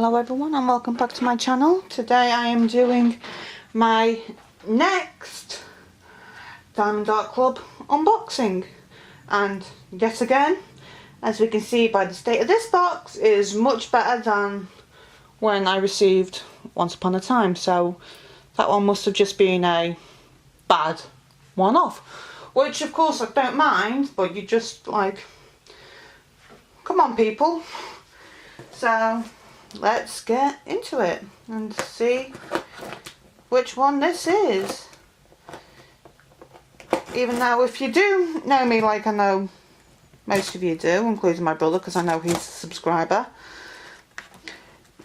Hello everyone and welcome back to my channel. Today I am doing my next Diamond Art Club unboxing, and yet again, as we can see by the state of this box, it is much better than when I received Once Upon a Time, so that one must have just been a bad one-off, which of course I don't mind, but you just like, come on people. So let's get into it and see which one this is. Even though if you do know me, like I know most of you do, including my brother because I know he's a subscriber,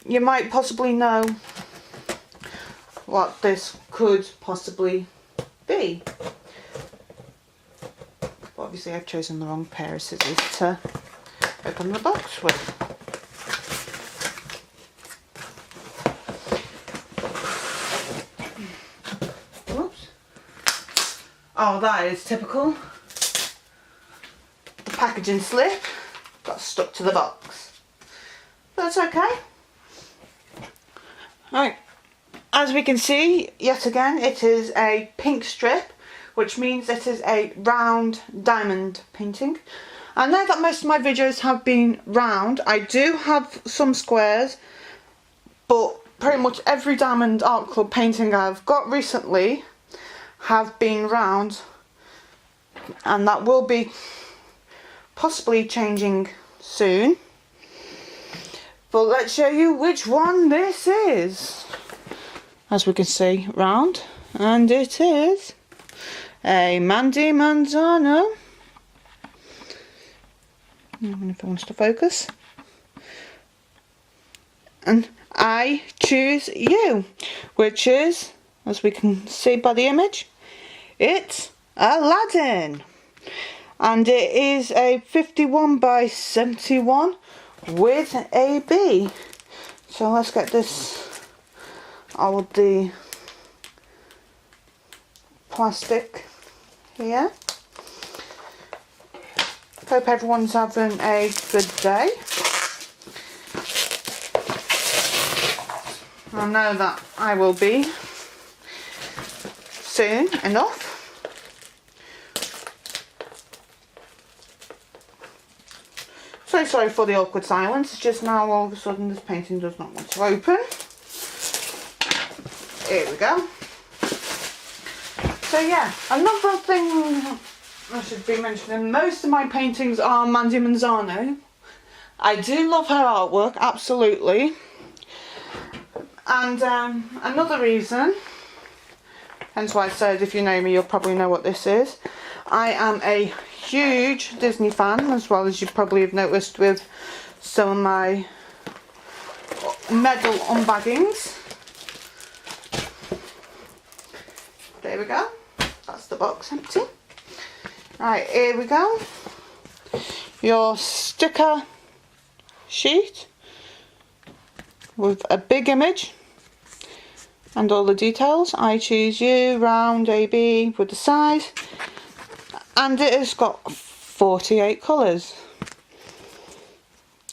you might possibly know what this could possibly be. But obviously I've chosen the wrong pair of scissors to open the box with. Oh, that is typical. The packaging slip got stuck to the box. But that's okay. Right, as we can see, yet again, it is a pink strip, which means it is a round diamond painting. I know that most of my videos have been round. I do have some squares, but pretty much every Diamond Art Club painting I've got recently have been round, and that will be possibly changing soon. But let's show you which one this is. As we can see, round, and it is a Mandie Manzano. If it wants to focus. And I Choose You, which is, as we can see by the image, it's Aladdin, and it is a 51 by 71 with AB. So let's get this out of the plastic here. Hope everyone's having a good day. I know that I will be soon enough. So sorry for the awkward silence, it's just now all of a sudden this painting does not want to open. Here we go. So yeah, another thing I should be mentioning, most of my paintings are Mandie Manzano. I do love her artwork, absolutely. And another reason, hence why I said if you know me you'll probably know what this is. I am a huge Disney fan, as well as you probably have noticed with some of my medal unbaggings. There we go. That's the box empty. Right, here we go. Your sticker sheet with a big image and all the details. I Choose You, round, AB with the size, and it has got 48 colours.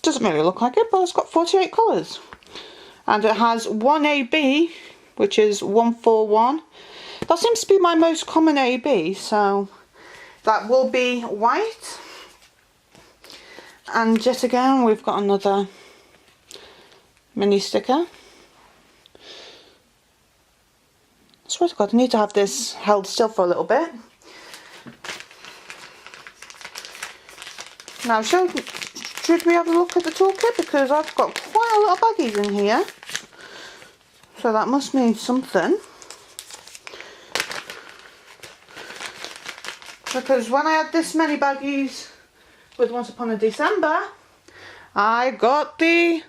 Doesn't really look like it, but it's got 48 colours, and it has one AB, which is 141. That seems to be my most common AB, so that will be white. And yet again we've got another mini sticker. I swear to God, I need to have this held still for a little bit. Now, should we have a look at the toolkit? Because I've got quite a lot of baggies in here. So that must mean something. Because when I had this many baggies with Once Upon a December, I got the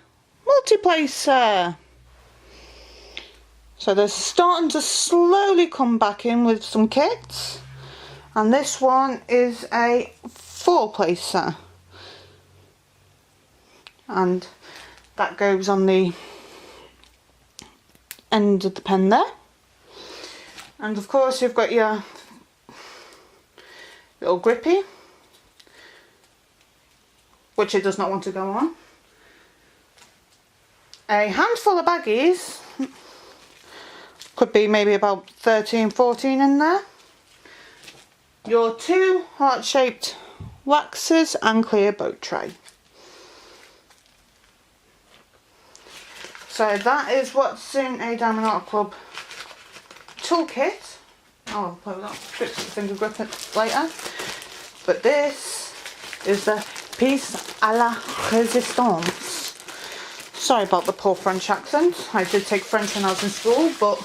multiplacer. So they're starting to slowly come back in with some kits, and this one is a 4-placer, and that goes on the end of the pen there. And of course you've got your little grippy, which it does not want to go on. a handful of baggies. Could be maybe about 13, 14 in there. Your 2 heart-shaped waxes and clear boat tray. So that is what's in a Diamond Art Club toolkit. I'll put that fix the finger grip later. But this is the piece à la résistance. Sorry about the poor French accent. I did take French when I was in school, but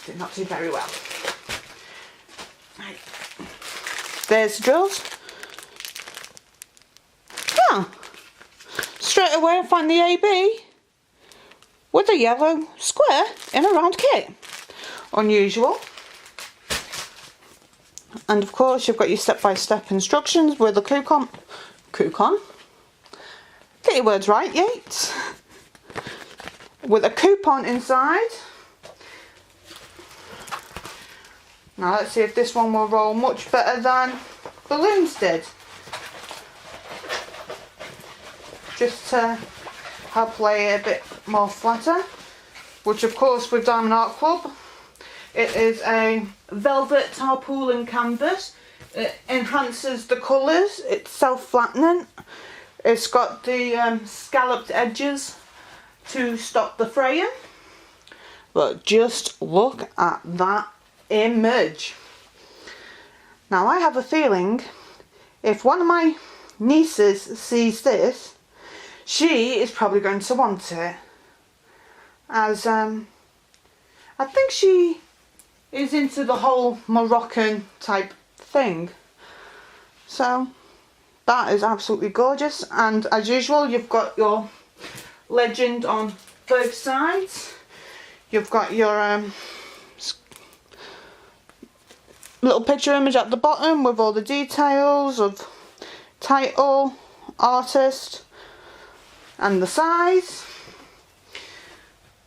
did not do very well. Right. There's the drills. Ah, straight away I find the AB with a yellow square in a round kit. Unusual. And of course you've got your step-by-step instructions with a coupon. Get your words right, Yates. With a coupon inside. Now let's see if this one will roll much better than balloons did. Just to help lay it a bit more flatter. Which of course with Diamond Art Club, it is a velvet tarpaulin canvas. It enhances the colours, it's self-flattening. It's got the scalloped edges to stop the fraying. But just look at that image. Now I have a feeling if one of my nieces sees this, she is probably going to want it. As I think she is into the whole Moroccan type thing. So that is absolutely gorgeous, and as usual you've got your legend on both sides. You've got your little picture image at the bottom with all the details of title, artist and the size.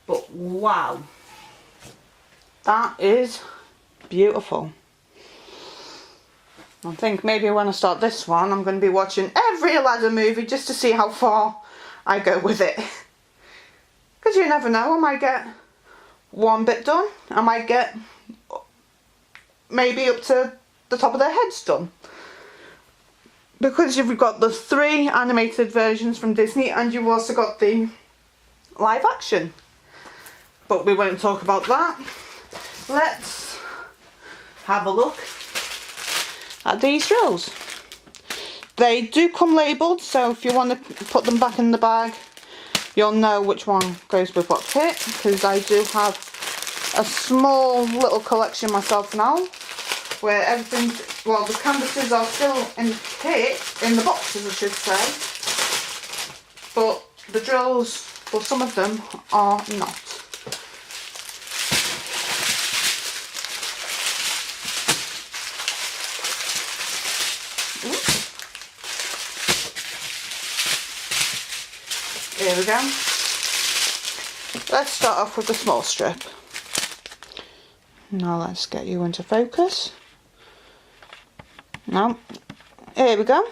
But wow, that is beautiful. I think maybe when I start this one I'm going to be watching every Aladdin movie just to see how far I go with it. Because you never know, I might get one bit done. I might get maybe up to the top of their heads done. Because you've got the 3 animated versions from Disney and you've also got the live action. But we won't talk about that. Let's have a look at these drills. They do come labelled, so if you want to put them back in the bag, you'll know which one goes with what kit, because I do have a small little collection myself now, where everything, well, the canvases are still in the kit, in the boxes I should say, but the drills, well, some of them are not. Here we go. Let's start off with the small strip. Now let's get you into focus. Now, here we go.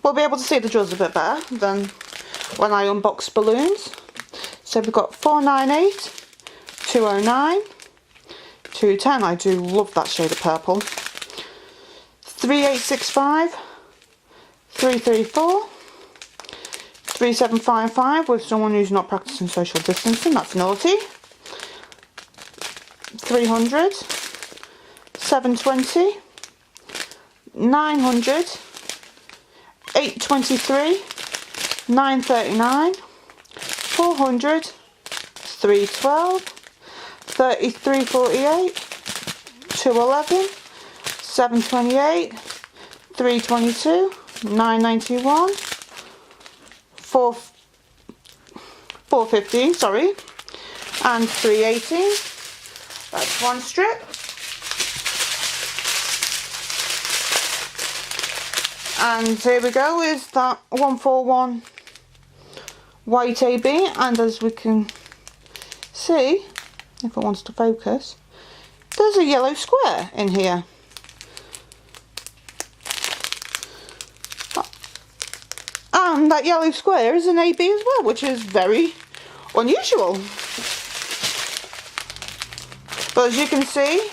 We'll be able to see the drills a bit better than when I unbox balloons. So we've got 498, 209, 210. I do love that shade of purple. 3865, 334. 3755 with someone who's not practicing social distancing, that's naughty. 300, 720, 900, 823, 939, 400, 312, 3348, 211, 728, 322, 991, 415, sorry, and 318. That's one strip. And here we go, is that 141 white AB, and as we can see, if it wants to focus, there's a yellow square in here. And that yellow square is an AB as well, which is very unusual. But as you can see,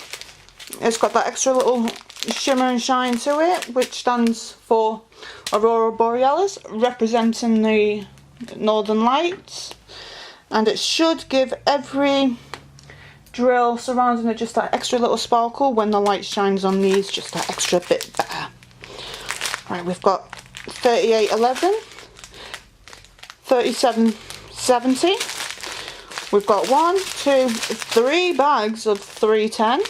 it's got that extra little shimmer and shine to it, which stands for Aurora Borealis, representing the Northern Lights. And it should give every drill surrounding it just that extra little sparkle when the light shines on these, just that extra bit better. Right, we've got 3811, 3770. We've got 1, 2, 3 bags of 310,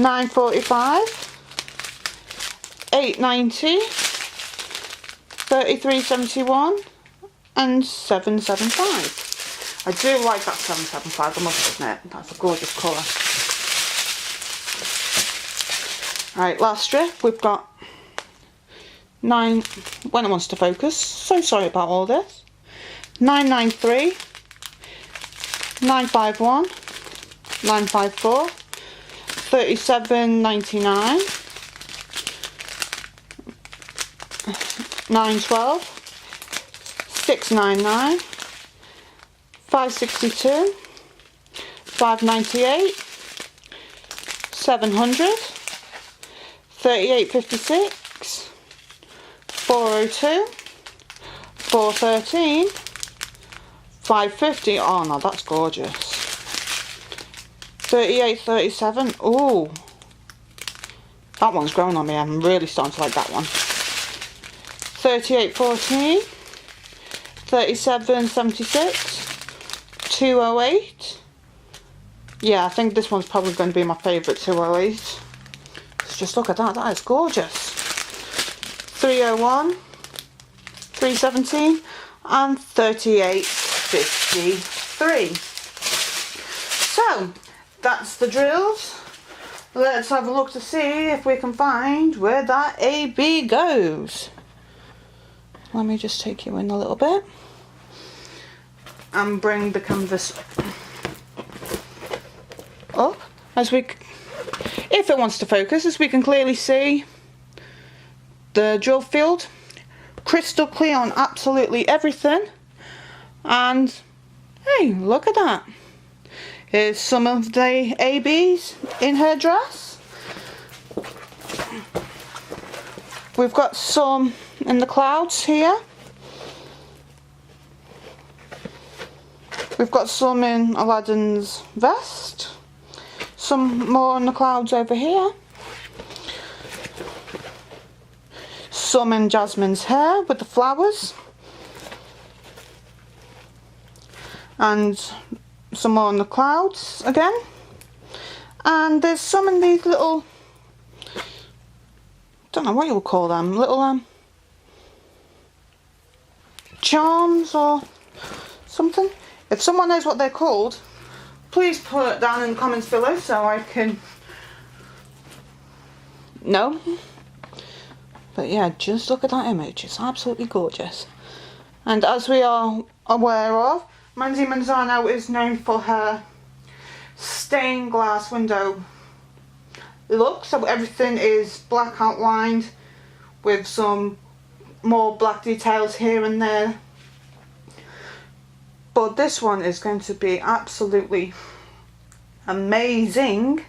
945, 890, 3371 and 775. I do like that 775, I must admit. That's a gorgeous colour. Right, last strip, we've got 9, when it wants to focus, so sorry about all this. 993, 951, 954, 3799, 912, 699, 562, 598, 700, 3856, 402, 413, 550. Oh no, that's gorgeous. 3837. Ooh, that one's grown on me. I'm really starting to like that one. 3814, 3776, 208. Yeah, I think this one's probably going to be my favourite 208. Let's just look at that. That is gorgeous. 301, 317 and 3853. So that's the drills. Let's have a look to see if we can find where that AB goes. Let me just take you in a little bit and bring the canvas up as we, if it wants to focus, as we can clearly see the drill field, crystal clear on absolutely everything. And hey, look at that. Here's some of the ABs in her dress. We've got some in the clouds here. We've got some in Aladdin's vest. Some more in the clouds over here. Some in Jasmine's hair with the flowers. And some more in the clouds again. And there's some in these little, don't know what you would call them, little charms or something. If someone knows what they're called, please put it down in the comments below so I can know. But yeah, just look at that image, it's absolutely gorgeous. And as we are aware of, Mandie Manzano is known for her stained glass window look, so everything is black outlined with some more black details here and there. But this one is going to be absolutely amazing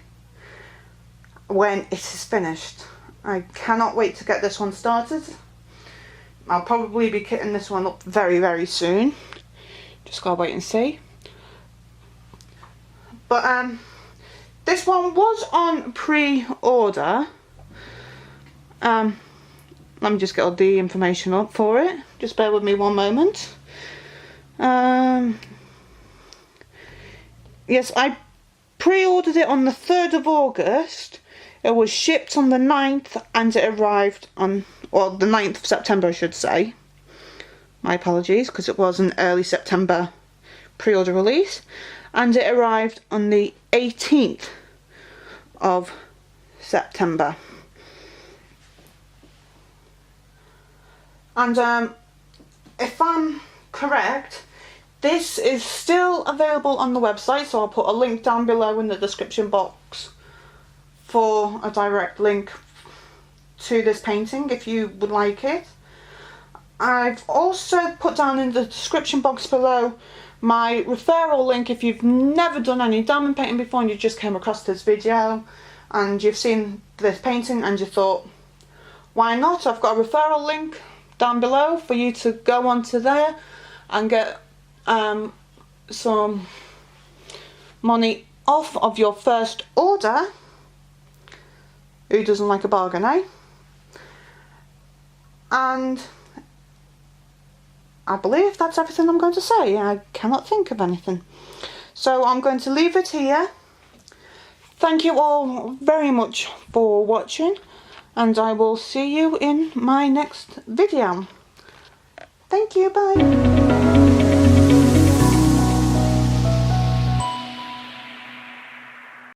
when it is finished. I cannot wait to get this one started. I'll probably be kitting this one up very, very soon. Just gotta wait and see. But this one was on pre-order. Let me just get all the information up for it. Just bear with me one moment. Yes, I pre-ordered it on the 3rd of August. It was shipped on the 9th and it arrived on, well, the 9th of September I should say. My apologies, because it was an early September pre-order release. And it arrived on the 18th of September. And if I'm correct, this is still available on the website, so I'll put a link down below in the description box for a direct link to this painting if you would like it. I've also put down in the description box below my referral link if you've never done any diamond painting before and you just came across this video and you've seen this painting and you thought, why not? I've got a referral link down below for you to go onto there and get some money off of your first order. Who doesn't like a bargain, eh? And I believe that's everything I'm going to say. I cannot think of anything. So I'm going to leave it here. Thank you all very much for watching, and I will see you in my next video. Thank you, bye.